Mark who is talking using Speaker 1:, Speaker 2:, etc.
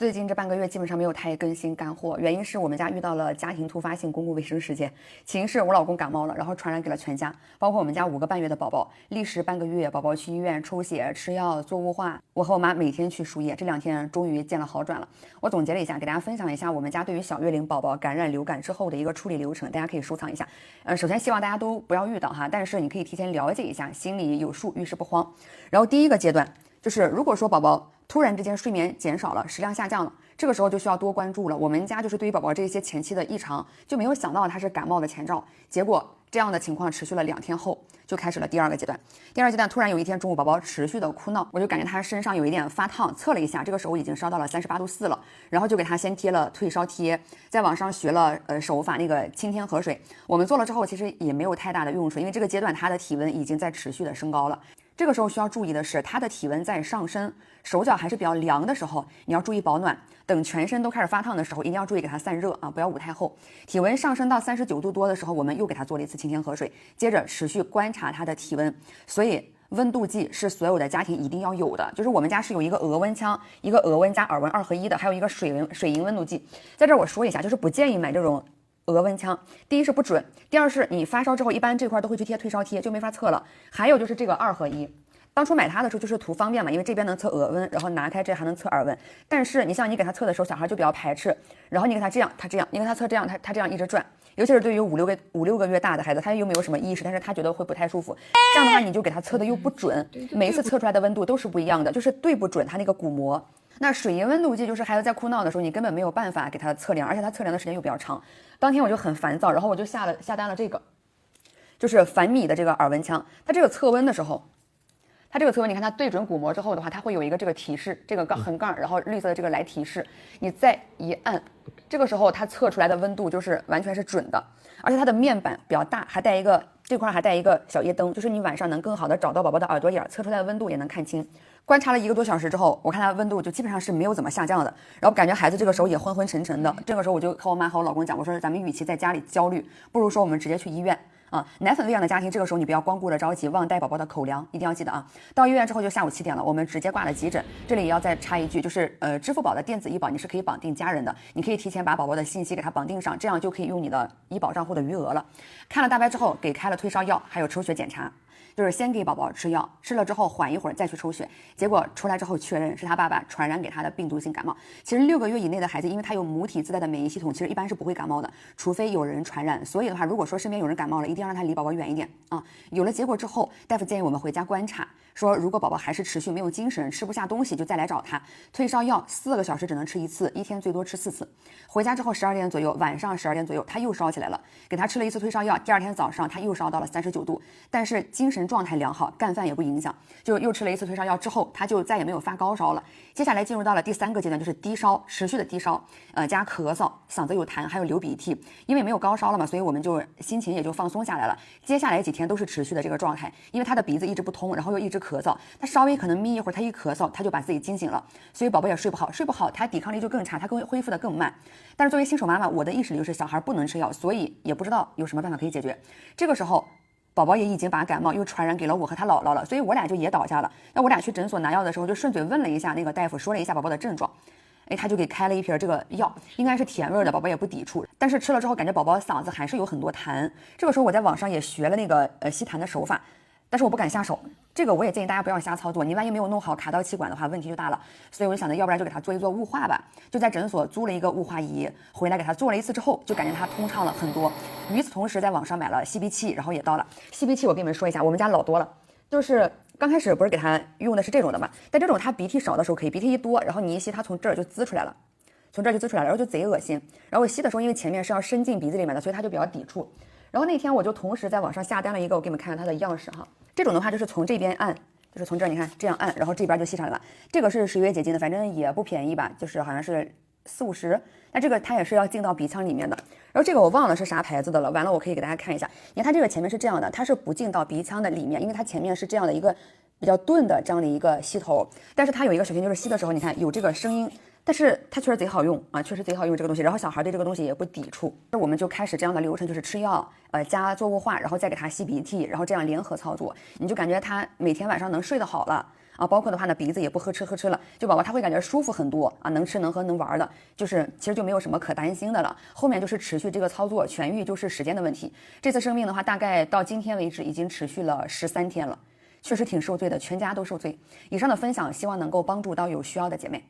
Speaker 1: 最近这半个月基本上没有太更新干货，原因是我们家遇到了家庭突发性公共卫生事件。起因是我老公感冒了，然后传染给了全家，包括我们家5个半月的宝宝，历时半个月，宝宝去医院抽血、吃药、做雾化，我和我妈每天去输液，这2天终于见了好转了。我总结了一下，给大家分享一下我们家对于小月龄宝宝感染流感之后的一个处理流程，大家可以收藏一下。首先希望大家都不要遇到哈，但是你可以提前了解一下，心里有数，遇事不慌。然后第一个阶段就是，如果说宝宝突然之间睡眠减少了，食量下降了，这个时候就需要多关注了。我们家就是对于宝宝这些前期的异常，就没有想到他是感冒的前兆，结果这样的情况持续了2天后，就开始了第2个阶段。第2个阶段，突然有一天中午，宝宝持续的哭闹，我就感觉他身上有一点发烫，测了一下，这个时候已经烧到了38度4了，然后就给他先贴了退烧贴，在网上学了手法那个清天河水，我们做了之后，其实也没有太大的用处，因为这个阶段他的体温已经在持续的升高了。这个时候需要注意的是，他的体温在上升，手脚还是比较凉的时候，你要注意保暖。等全身都开始发烫的时候，一定要注意给他散热啊，不要捂太厚。体温上升到39度多的时候，我们又给他做了一次清天河水，接着持续观察他的体温。所以温度计是所有的家庭一定要有的，就是我们家是有一个额温枪，一个额温加耳温2合1的，还有一个水银温度计。在这儿我说一下，就是不建议买这种额温枪，第一是不准，第二是你发烧之后一般这块都会去贴退烧贴，就没法测了。还有就是这个2合1，当初买它的时候就是图方便嘛，因为这边能测额温，然后拿开这还能测耳温。但是你像你给他测的时候，小孩就比较排斥，然后你给他这样，他这样；你给他测这样，他这样一直转。尤其是对于5、6个月大的孩子，他又没有什么意识，但是他觉得会不太舒服。这样的话，你就给他测的又不准，每一次测出来的温度都是不一样的，就是对不准他那个鼓膜。那水银温度计就是孩子在哭闹的时候，你根本没有办法给他测量，而且他测量的时间又比较长。当天我就很烦躁，然后我就下单了这个，就是凡米的这个耳温枪。它这个测温的时候，它这个测温，你看它对准鼓膜之后的话，它会有一个这个提示，这个横杠，然后绿色的这个来提示，你再一按，这个时候它测出来的温度就是完全是准的，而且它的面板比较大，还带一个这块还带一个小夜灯，就是你晚上能更好的找到宝宝的耳朵眼，测出来的温度也能看清。观察了1个多小时之后，我看它温度就基本上是没有怎么下降的，然后感觉孩子这个时候也昏昏沉沉的。这个时候我就和我妈和我老公讲，我说咱们与其在家里焦虑，不如说我们直接去医院。奶粉喂养的家庭，这个时候你不要光顾着着急，忘带宝宝的口粮，一定要记得啊。到医院之后就下午7点了，我们直接挂了急诊。这里也要再插一句，就是支付宝的电子医保你是可以绑定家人的，你可以提前把宝宝的信息给他绑定上，这样就可以用你的医保账户的余额了。看了大白之后，给开了退烧药，还有抽血检查。就是先给宝宝吃药，吃了之后缓一会儿再去抽血，结果出来之后确认是他爸爸传染给他的病毒性感冒。其实6个月以内的孩子，因为他有母体自带的免疫系统，其实一般是不会感冒的，除非有人传染。所以的话，如果说身边有人感冒了，一定要让他离宝宝远一点啊。有了结果之后，大夫建议我们回家观察，说如果宝宝还是持续没有精神，吃不下东西，就再来找他。退烧药4个小时只能吃1次，一天最多吃4次。回家之后12点左右，晚上12点左右，他又烧起来了，给他吃了1次退烧药，第2天早上他又烧到了39度，但是精神状态良好，干饭也不影响，就又吃了1次退烧药之后，他就再也没有发高烧了。接下来进入到了第3个阶段，就是低烧，持续的低烧，加咳嗽，嗓子有痰，还有流鼻涕。因为没有高烧了嘛，所以我们就心情也就放松下来了。接下来几天都是持续的这个状态，因为他的鼻子一直不通，然后又一直咳嗽，他稍微可能眯一会儿，他一咳嗽，他就把自己惊醒了，所以宝宝也睡不好，他抵抗力就更差，他恢复的更慢。但是作为新手妈妈，我的意识里就是小孩不能吃药，所以也不知道有什么办法可以解决。这个时候宝宝也已经把感冒又传染给了我和他姥姥了，所以我俩就也倒下了。那我俩去诊所拿药的时候，就顺嘴问了一下那个大夫，说了一下宝宝的症状，他就给开了一瓶这个药，应该是甜味的，宝宝也不抵触，但是吃了之后感觉宝宝嗓子还是有很多痰。这个时候我在网上也学了那个吸痰的手法，但是我不敢下手，这个我也建议大家不要瞎操作，你万一没有弄好卡到气管的话，问题就大了。所以我就想着，要不然就给他做一做雾化吧，就在诊所租了一个雾化仪，回来给他做了1次之后，就感觉他通畅了很多。与此同时，在网上买了吸鼻器，然后也到了吸鼻器。我跟你们说一下，我们家老多了，就是刚开始不是给他用的是这种的嘛，但这种他鼻涕少的时候可以，鼻涕一多，然后你一吸，他从这儿就滋出来了，然后就贼恶心。然后我吸的时候，因为前面是要伸进鼻子里面的，所以他就比较抵触。然后那天我就同时在网上下单了一个，我给你们看看它的样式哈。这种的话就是从这边按，就是从这儿你看这样按，然后这边就吸上来了。这个是10月解禁的，反正也不便宜吧，就是好像是40、50。那这个它也是要进到鼻腔里面的。然后这个我忘了是啥牌子的了，完了我可以给大家看一下。你看它这个前面是这样的，它是不进到鼻腔的里面，因为它前面是这样的一个比较钝的这样的一个吸头，但是它有一个小心，就是吸的时候你看有这个声音。但是它确实贼好用啊，确实贼好用这个东西，然后小孩对这个东西也不抵触。那我们就开始这样的流程，就是吃药，加做雾化，然后再给他吸鼻涕，然后这样联合操作，你就感觉他每天晚上能睡得好了啊，包括的话呢，鼻子也不呵哧了，就宝宝他会感觉舒服很多啊，能吃能喝能玩的，就是其实就没有什么可担心的了。后面就是持续这个操作痊愈就是时间的问题。这次生病的话，大概到今天为止已经持续了13天了，确实挺受罪的，全家都受罪。以上的分享希望能够帮助到有需要的姐妹。